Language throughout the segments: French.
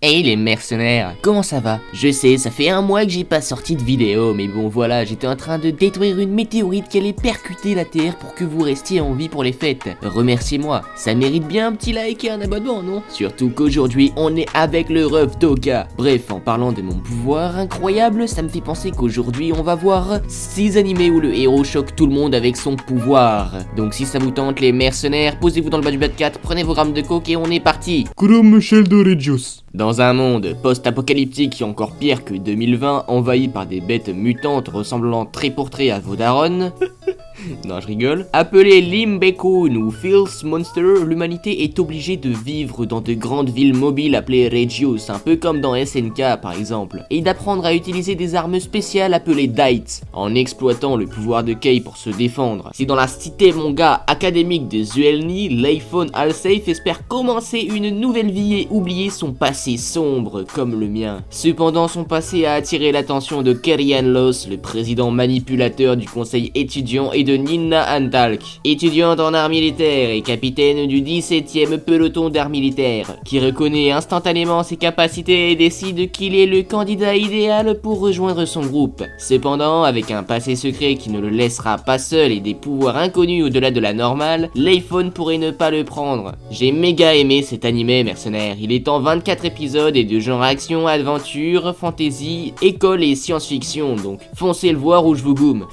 Hey les mercenaires, comment ça va? Je sais, ça fait un mois que j'ai pas sorti de vidéo, mais bon voilà, j'étais en train de détruire une météorite qui allait percuter la Terre pour que vous restiez en vie pour les fêtes. Remerciez-moi, ça mérite bien un petit like et un abonnement, non? Surtout qu'aujourd'hui, on est avec le Ref Toga. Bref, en parlant de mon pouvoir incroyable, ça me fait penser qu'aujourd'hui, on va voir 6 animés où le héros choque tout le monde avec son pouvoir. Donc si ça vous tente les mercenaires, posez-vous dans le bas du 4, prenez vos grammes de coke et on est parti. Chrome Sheldon-Regius. Dans un monde post-apocalyptique et encore pire que 2020, envahi par des bêtes mutantes ressemblant trait pour trait à vos darons, non je rigole, appelé Limbekun ou Filth Monster, l'humanité est obligée de vivre dans de grandes villes mobiles appelées Regios, un peu comme dans SNK par exemple, et d'apprendre à utiliser des armes spéciales appelées Dites, en exploitant le pouvoir de Kei pour se défendre. Si dans la cité manga académique de Zuelni, Leifon Alsafe espère commencer une nouvelle vie et oublier son passé sombre comme le mien. Cependant son passé a attiré l'attention de Kerian Los, le président manipulateur du conseil étudiant, et de Nina Antalk, étudiante en arts militaires et capitaine du 17e peloton d'arts militaires, qui reconnaît instantanément ses capacités et décide qu'il est le candidat idéal pour rejoindre son groupe. Cependant, avec un passé secret qui ne le laissera pas seul et des pouvoirs inconnus au-delà de la normale, Leifon pourrait ne pas le prendre. J'ai méga aimé cet animé mercenaire, il est en 24 épisodes et de genre action, aventure, fantasy, école et science-fiction, donc foncez le voir ou je vous goume.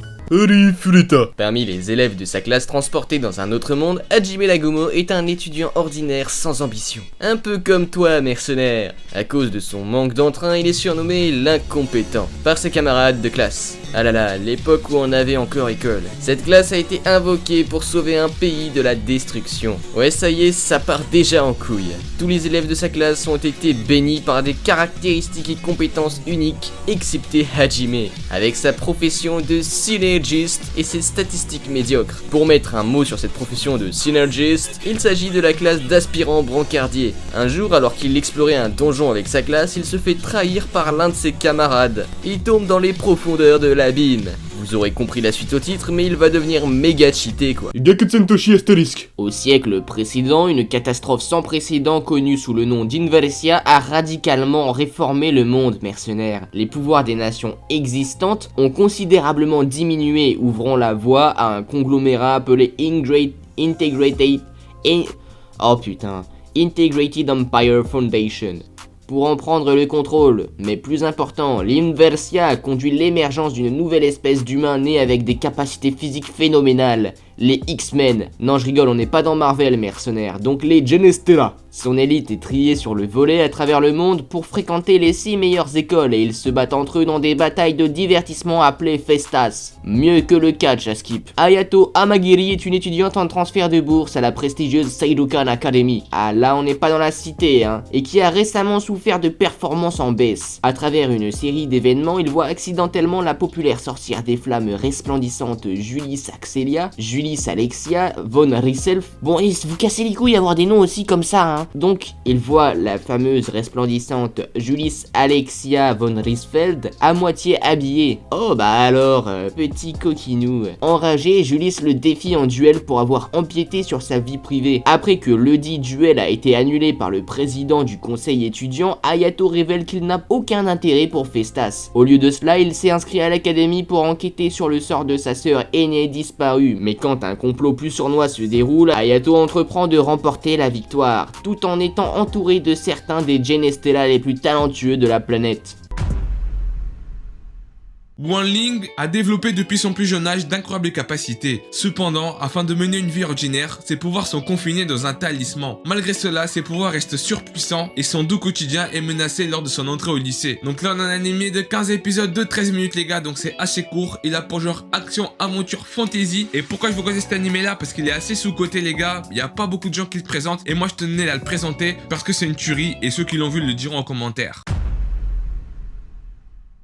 Fureta. Parmi les élèves de sa classe transportés dans un autre monde, Hajime Nagumo est un étudiant ordinaire sans ambition. Un peu comme toi, mercenaire. À cause de son manque d'entrain, il est surnommé l'incompétent par ses camarades de classe. Ah là là, l'époque où on avait encore école. Cette classe a été invoquée pour sauver un pays de la destruction. Ouais, ça y est, ça part déjà en couille. Tous les élèves de sa classe ont été bénis par des caractéristiques et compétences uniques, excepté Hajime, avec sa profession de synergiste et ses statistiques médiocres. Pour mettre un mot sur cette profession de synergiste, il s'agit de la classe d'aspirant brancardier. Un jour, alors qu'il explorait un donjon avec sa classe, il se fait trahir par l'un de ses camarades. Il tombe dans les profondeurs de l'abîme. Vous aurez compris la suite au titre, mais il va devenir méga cheaté quoi. Gakutsentoshi astérisque. Au siècle précédent, une catastrophe sans précédent connue sous le nom d'Inversia a radicalement réformé le monde mercenaire. Les pouvoirs des nations existantes ont considérablement diminué, ouvrant la voie à un conglomérat appelé Integrated Empire Foundation pour en prendre le contrôle. Mais plus important, l'Inversia a conduit l'émergence d'une nouvelle espèce d'humains nés avec des capacités physiques phénoménales, les X-Men. Non je rigole, on n'est pas dans Marvel mercenaires, donc les Genestella. Son élite est triée sur le volet à travers le monde pour fréquenter les 6 meilleures écoles et ils se battent entre eux dans des batailles de divertissement appelées Festas. Mieux que le catch à skip. Ayato Amagiri est une étudiante en transfert de bourse à la prestigieuse Seidokan Academy. Ah là on n'est pas dans la cité hein. Et qui a récemment souffert de performances en baisse. À travers une série d'événements, il voit accidentellement la populaire sorcière des flammes resplendissantes Julis Alexia von Rieself. Bon et vous cassez les couilles avoir des noms aussi comme ça hein. Donc, il voit la fameuse resplendissante Julis Alexia von Riesfeld à moitié habillée. Oh bah alors, petit coquinou. Enragé, Julis le défie en duel pour avoir empiété sur sa vie privée. Après que le dit duel a été annulé par le président du conseil étudiant, Ayato révèle qu'il n'a aucun intérêt pour Festas. Au lieu de cela, il s'est inscrit à l'académie pour enquêter sur le sort de sa sœur aînée disparue. Mais quand un complot plus sournois se déroule, Ayato entreprend de remporter la victoire, tout en étant entouré de certains des Genestella les plus talentueux de la planète. Wanling a développé depuis son plus jeune âge d'incroyables capacités. Cependant, afin de mener une vie ordinaire, ses pouvoirs sont confinés dans un talisman. Malgré cela, ses pouvoirs restent surpuissants et son doux quotidien est menacé lors de son entrée au lycée. Donc là, on a un animé de 15 épisodes de 13 minutes les gars, donc c'est assez court. Il a pour genre action, aventure, fantasy. Et pourquoi je vous conseille cet animé là? Parce qu'il est assez sous-coté les gars, il n'y a pas beaucoup de gens qui le présentent. Et moi je tenais à le présenter parce que c'est une tuerie et ceux qui l'ont vu le diront en commentaire.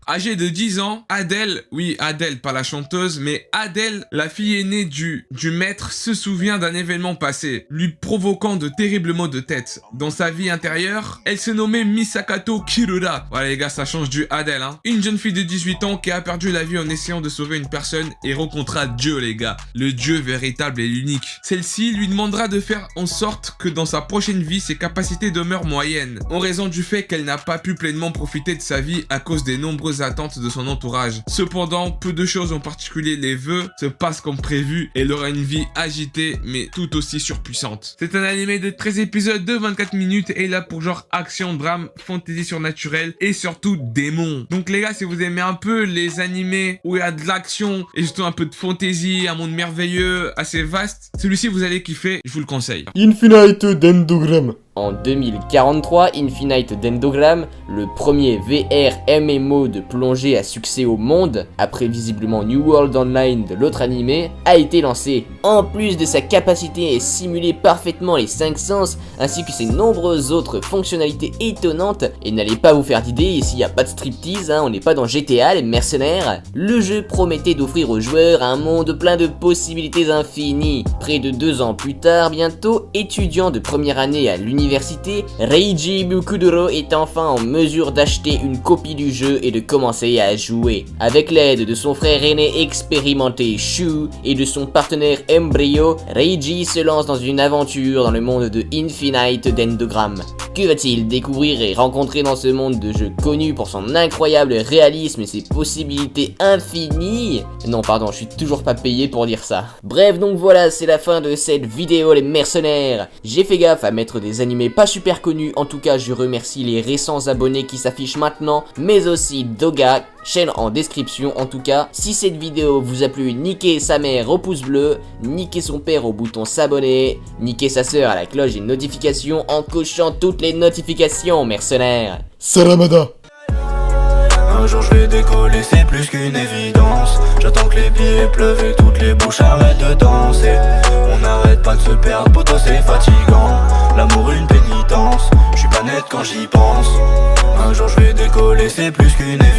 Âgée de 10 ans, Adèle, oui Adèle, pas la chanteuse, mais Adèle, la fille aînée du maître, se souvient d'un événement passé, lui provoquant de terribles maux de tête. Dans sa vie intérieure, elle se nommait Misakato Kirura. Voilà les gars, ça change du Adèle, hein. Une jeune fille de 18 ans qui a perdu la vie en essayant de sauver une personne et rencontrera Dieu les gars, le Dieu véritable et l'unique. Celle-ci lui demandera de faire en sorte que dans sa prochaine vie, ses capacités demeurent moyennes, en raison du fait qu'elle n'a pas pu pleinement profiter de sa vie à cause des nombreuses attentes de son entourage. Cependant, peu de choses, en particulier les vœux, se passent comme prévu et elle aura une vie agitée mais tout aussi surpuissante. C'est un animé de 13 épisodes de 24 minutes et là pour genre action, drame, fantasy surnaturelle et surtout démons. Donc les gars, si vous aimez un peu les animés où il y a de l'action et surtout un peu de fantasy, un monde merveilleux, assez vaste, celui-ci vous allez kiffer, je vous le conseille. Infinite Dendrogram. En 2043, Infinite Dendrogram, le premier VR MMO de plongée à succès au monde, après visiblement New World Online de l'autre animé, a été lancé. En plus de sa capacité à simuler parfaitement les 5 sens, ainsi que ses nombreuses autres fonctionnalités étonnantes, et n'allez pas vous faire d'idée, ici il n'y a pas de striptease, on n'est pas dans GTA, les mercenaires, le jeu promettait d'offrir aux joueurs un monde plein de possibilités infinies. Près de 2 ans plus tard, bientôt, étudiant de première année à l'université, Reiji Bukudoro est enfin en mesure d'acheter une copie du jeu et de commencer à jouer. Avec l'aide de son frère aîné expérimenté Shu et de son partenaire Embryo, Reiji se lance dans une aventure dans le monde de Infinite Dendrogram. Que va-t-il découvrir et rencontrer dans ce monde de jeu connu pour son incroyable réalisme et ses possibilités infinies? Non pardon, je suis toujours pas payé pour dire ça. Bref, donc voilà, c'est la fin de cette vidéo les mercenaires. J'ai fait gaffe à mettre des animés pas super connus, en tout cas je remercie les récents abonnés qui s'affichent maintenant, mais aussi Doga, chaîne en description en tout cas. Si cette vidéo vous a plu, niquez sa mère au pouce bleu, niquez son père au bouton s'abonner, niquez sa sœur à la cloche des notifications en cochant toutes les notifications, mercenaires. Salamada. Un jour je vais décoller, c'est plus qu'une évidence. J'attends que les billets pleuvent et toutes les bouches arrêtent de danser. On n'arrête pas de se perdre, poto c'est fatigant. L'amour une pénitence, je suis pas net quand j'y pense. Un jour je vais décoller, c'est plus qu'une évidence.